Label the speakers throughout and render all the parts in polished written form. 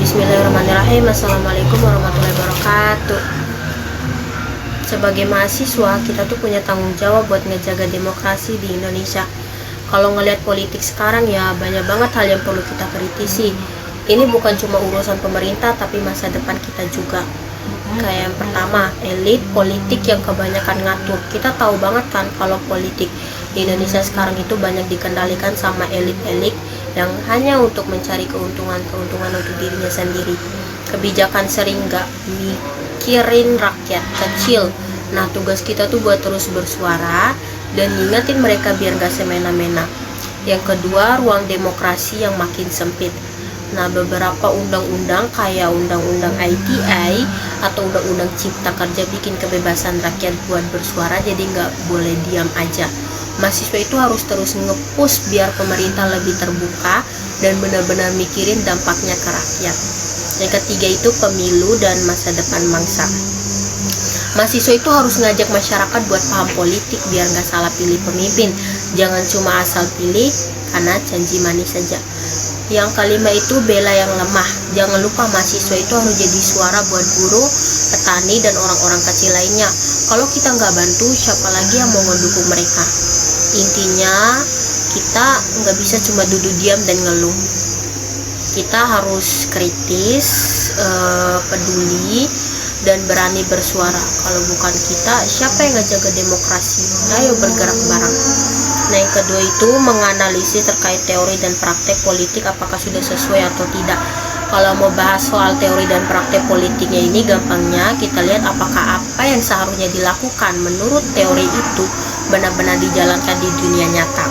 Speaker 1: Bismillahirrahmanirrahim. Assalamualaikum warahmatullahi wabarakatuh. Sebagai mahasiswa, kita tuh punya tanggung jawab buat ngejaga demokrasi di Indonesia. Kalau ngelihat politik sekarang ya banyak banget hal yang perlu kita kritisi. Ini bukan cuma urusan pemerintah tapi masa depan kita juga. Kayak yang pertama, elit politik yang kebanyakan ngatur. Kita tahu banget kan kalau politik di Indonesia sekarang itu banyak dikendalikan sama elit-elit yang hanya untuk mencari keuntungan untuk dirinya sendiri. Kebijakan sering gak mikirin rakyat kecil. Nah, tugas kita tuh buat terus bersuara dan ngingetin mereka biar gak semena-mena. Yang kedua, ruang demokrasi yang makin sempit. Nah, beberapa undang-undang kayak undang-undang ITE atau undang-undang cipta kerja bikin kebebasan rakyat buat bersuara, jadi nggak boleh diam aja. Mahasiswa itu harus terus nge-push biar pemerintah lebih terbuka dan benar-benar mikirin dampaknya ke rakyat. Yang ketiga itu pemilu dan masa depan bangsa. Mahasiswa itu harus ngajak masyarakat buat paham politik biar nggak salah pilih pemimpin. Jangan cuma asal pilih karena janji manis saja. Yang kelima itu bela yang lemah. Jangan lupa mahasiswa itu harus jadi suara buat buruh, petani, dan orang-orang kecil lainnya. Kalau kita nggak bantu, siapa lagi yang mau mendukung mereka? Intinya, kita nggak bisa cuma duduk diam dan ngeluh. Kita harus kritis, peduli, dan berani bersuara. Kalau bukan kita, siapa yang ngejaga demokrasi? Ayo bergerak bareng. Nah, yang kedua itu menganalisis terkait teori dan praktek politik apakah sudah sesuai atau tidak. Kalau mau bahas soal teori dan praktek politiknya ini, gampangnya kita lihat apakah apa yang seharusnya dilakukan menurut teori itu benar-benar dijalankan di dunia nyata.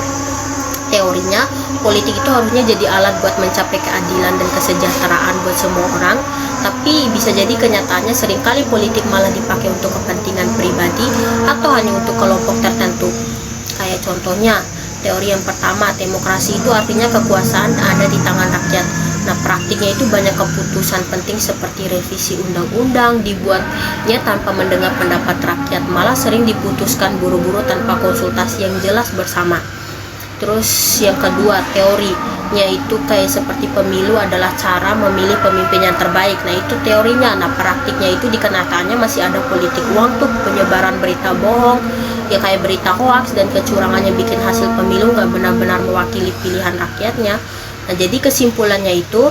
Speaker 1: Teorinya, politik itu harusnya jadi alat buat mencapai keadilan dan kesejahteraan buat semua orang, tapi bisa jadi kenyataannya seringkali politik malah dipakai untuk kepentingan pribadi atau hanya untuk kelompok tertentu. Kayak contohnya, teori yang pertama, demokrasi itu artinya kekuasaan ada di tangan rakyat. Nah, praktiknya itu banyak keputusan penting seperti revisi undang-undang dibuatnya tanpa mendengar pendapat rakyat, malah sering diputuskan buru-buru tanpa konsultasi yang jelas bersama. Terus yang kedua, teorinya itu kayak seperti pemilu adalah cara memilih pemimpin yang terbaik. Nah, itu teorinya. Nah, praktiknya itu di kenyataannya masih ada politik uang tuh, penyebaran berita bohong, ya kayak berita hoax dan kecurangannya bikin hasil pemilu nggak benar-benar mewakili pilihan rakyatnya. Nah, jadi kesimpulannya itu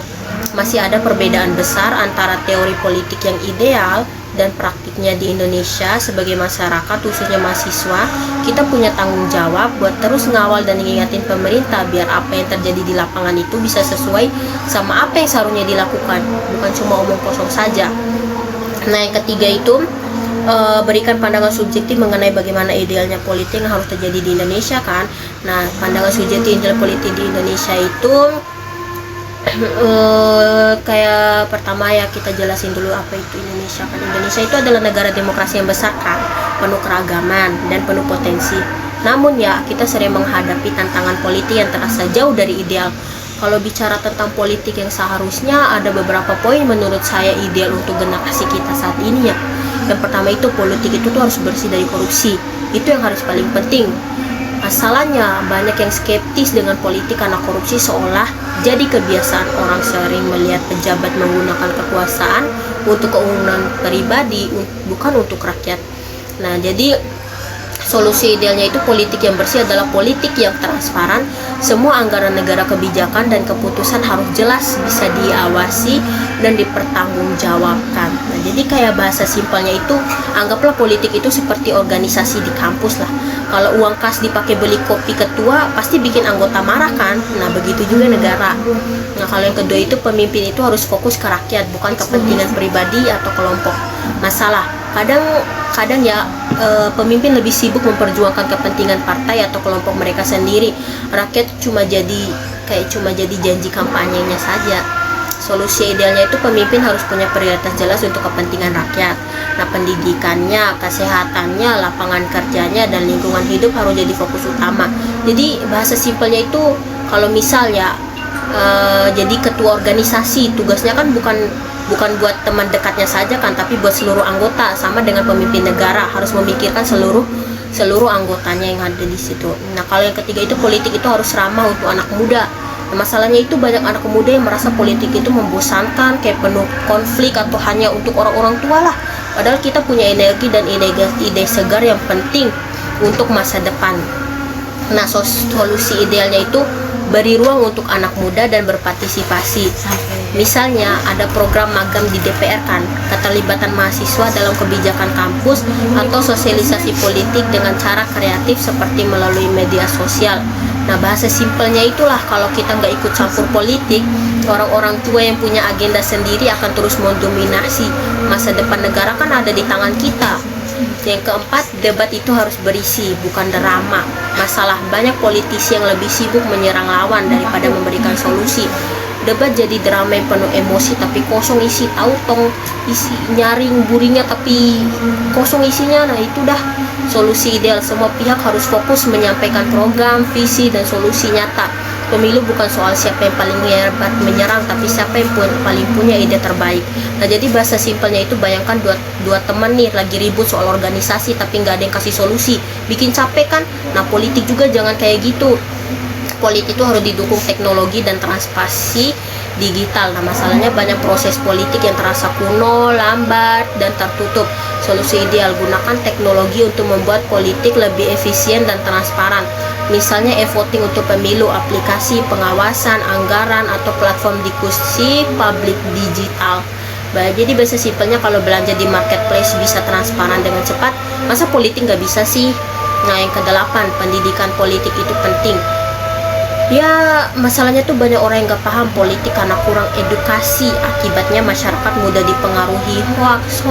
Speaker 1: masih ada perbedaan besar antara teori politik yang ideal dan praktiknya di Indonesia. Sebagai masyarakat, khususnya mahasiswa, kita punya tanggung jawab buat terus ngawal dan ngingetin pemerintah biar apa yang terjadi di lapangan itu bisa sesuai sama apa yang seharusnya dilakukan, bukan cuma omong kosong saja. Nah, yang ketiga itu berikan pandangan subjektif mengenai bagaimana idealnya politik yang harus terjadi di Indonesia kan. Nah, pandangan subjektif ideal politik di Indonesia itu kayak pertama ya kita jelasin dulu apa itu Indonesia kan. Indonesia itu adalah negara demokrasi yang besar kan, penuh keragaman dan penuh potensi. Namun ya kita sering menghadapi tantangan politik yang terasa jauh dari ideal. Kalau bicara tentang politik yang seharusnya, ada beberapa poin menurut saya ideal untuk generasi kita saat ini ya. Yang pertama itu politik itu tuh harus bersih dari korupsi. Itu yang harus paling penting. Masalahnya banyak yang skeptis dengan politik karena korupsi seolah jadi kebiasaan. Orang sering melihat pejabat menggunakan kekuasaan untuk keuntungan pribadi, bukan untuk rakyat. Nah, jadi solusi idealnya itu politik yang bersih adalah politik yang transparan. Semua anggaran negara, kebijakan, dan keputusan harus jelas, bisa diawasi dan dipertanggungjawabkan. Nah, jadi kayak bahasa simpelnya itu, anggaplah politik itu seperti organisasi di kampus lah. Kalau uang kas dipakai beli kopi ketua, pasti bikin anggota marah kan? Nah, begitu juga negara. Nah, kalau yang kedua itu pemimpin itu harus fokus ke rakyat, bukan kepentingan pribadi atau kelompok. Masalah, kadang ya pemimpin lebih sibuk memperjuangkan kepentingan partai atau kelompok mereka sendiri. Rakyat cuma jadi janji kampanyenya saja. Solusi idealnya itu pemimpin harus punya prioritas jelas untuk kepentingan rakyat. Nah, pendidikannya, kesehatannya, lapangan kerjanya, dan lingkungan hidup harus jadi fokus utama. Jadi bahasa simpelnya itu kalau misalnya jadi ketua organisasi, tugasnya kan bukan buat teman dekatnya saja kan, tapi buat seluruh anggota. Sama dengan pemimpin negara, harus memikirkan seluruh anggotanya yang ada di situ. Nah, kalau yang ketiga itu politik itu harus ramah untuk anak muda. Nah, masalahnya itu banyak anak muda yang merasa politik itu membosankan, kayak penuh konflik atau hanya untuk orang-orang tua lah. Padahal kita punya energi dan ide segar yang penting untuk masa depan. Nah, solusi idealnya itu beri ruang untuk anak muda dan berpartisipasi. Misalnya ada program magang di DPR kan, keterlibatan mahasiswa dalam kebijakan kampus, atau sosialisasi politik dengan cara kreatif seperti melalui media sosial. Nah, bahasa simpelnya itulah, kalau kita nggak ikut campur politik, orang-orang tua yang punya agenda sendiri akan terus mendominasi. Masa depan negara kan ada di tangan kita. Yang keempat, debat itu harus berisi, bukan drama. Masalah banyak politisi yang lebih sibuk menyerang lawan daripada memberikan solusi. Debat jadi drama yang penuh emosi tapi kosong isi, tahu tong isi nyaring buringnya tapi kosong isinya. Nah, itu dah solusi ideal. Semua pihak harus fokus menyampaikan program, visi, dan solusi nyata. Pemilu bukan soal siapa yang paling hebat menyerang, tapi siapa yang paling punya ide terbaik. Nah, jadi bahasa simpelnya itu, bayangkan dua teman nih lagi ribut soal organisasi tapi nggak ada yang kasih solusi, bikin capek kan. Nah, politik juga jangan kayak gitu. Politik itu harus didukung teknologi dan transparansi digital. Nah, masalahnya banyak proses politik yang terasa kuno, lambat, dan tertutup. Solusi ideal, gunakan teknologi untuk membuat politik lebih efisien dan transparan. Misalnya e-voting untuk pemilu, aplikasi pengawasan, anggaran, atau platform diskusi publik digital. Jadi bahasa simpelnya, kalau belanja di marketplace bisa transparan dengan cepat, masa politik nggak bisa sih? Nah, yang kedelapan, pendidikan politik itu penting. Ya, masalahnya tuh banyak orang yang gak paham politik karena kurang edukasi. Akibatnya masyarakat mudah dipengaruhi hoax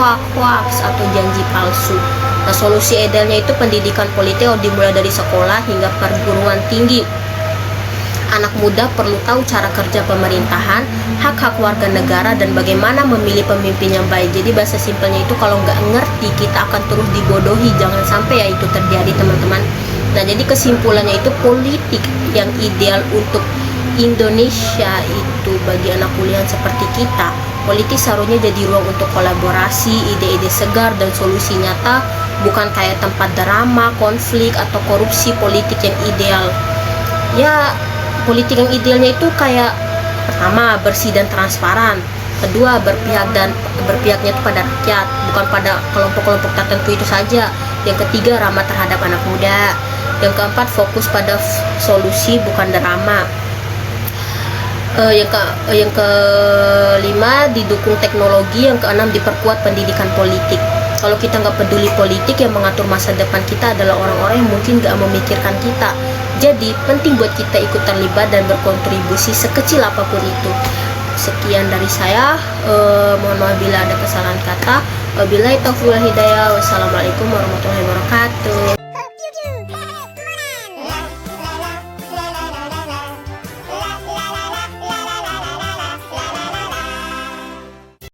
Speaker 1: atau janji palsu. Nah, solusi idealnya itu pendidikan politik dimulai dari sekolah hingga perguruan tinggi. Anak muda perlu tahu cara kerja pemerintahan, hak-hak warga negara, dan bagaimana memilih pemimpin yang baik. Jadi bahasa simpelnya itu, kalau nggak ngerti kita akan terus dibodohi. Jangan sampai ya itu terjadi, teman-teman. Nah, jadi kesimpulannya itu, politik yang ideal untuk Indonesia itu bagi anak kuliah seperti kita, politik seharusnya jadi ruang untuk kolaborasi, ide-ide segar, dan solusi nyata, bukan kayak tempat drama, konflik, atau korupsi. Politik yang ideal, ya politik yang idealnya itu kayak, pertama, bersih dan transparan. Kedua, berpihaknya itu pada rakyat, bukan pada kelompok-kelompok tertentu itu saja. Yang ketiga, ramah terhadap anak muda. Yang keempat, fokus pada solusi bukan drama. Yang kelima, didukung teknologi. Yang keenam, diperkuat pendidikan politik. Kalau kita nggak peduli politik, yang mengatur masa depan kita adalah orang-orang yang mungkin nggak memikirkan kita. Jadi penting buat kita ikut terlibat dan berkontribusi sekecil apapun itu. Sekian dari saya. Mohon maaf bila ada kesalahan kata. Wabillahi taufiq wal hidayah. Wassalamualaikum warahmatullahi wabarakatuh.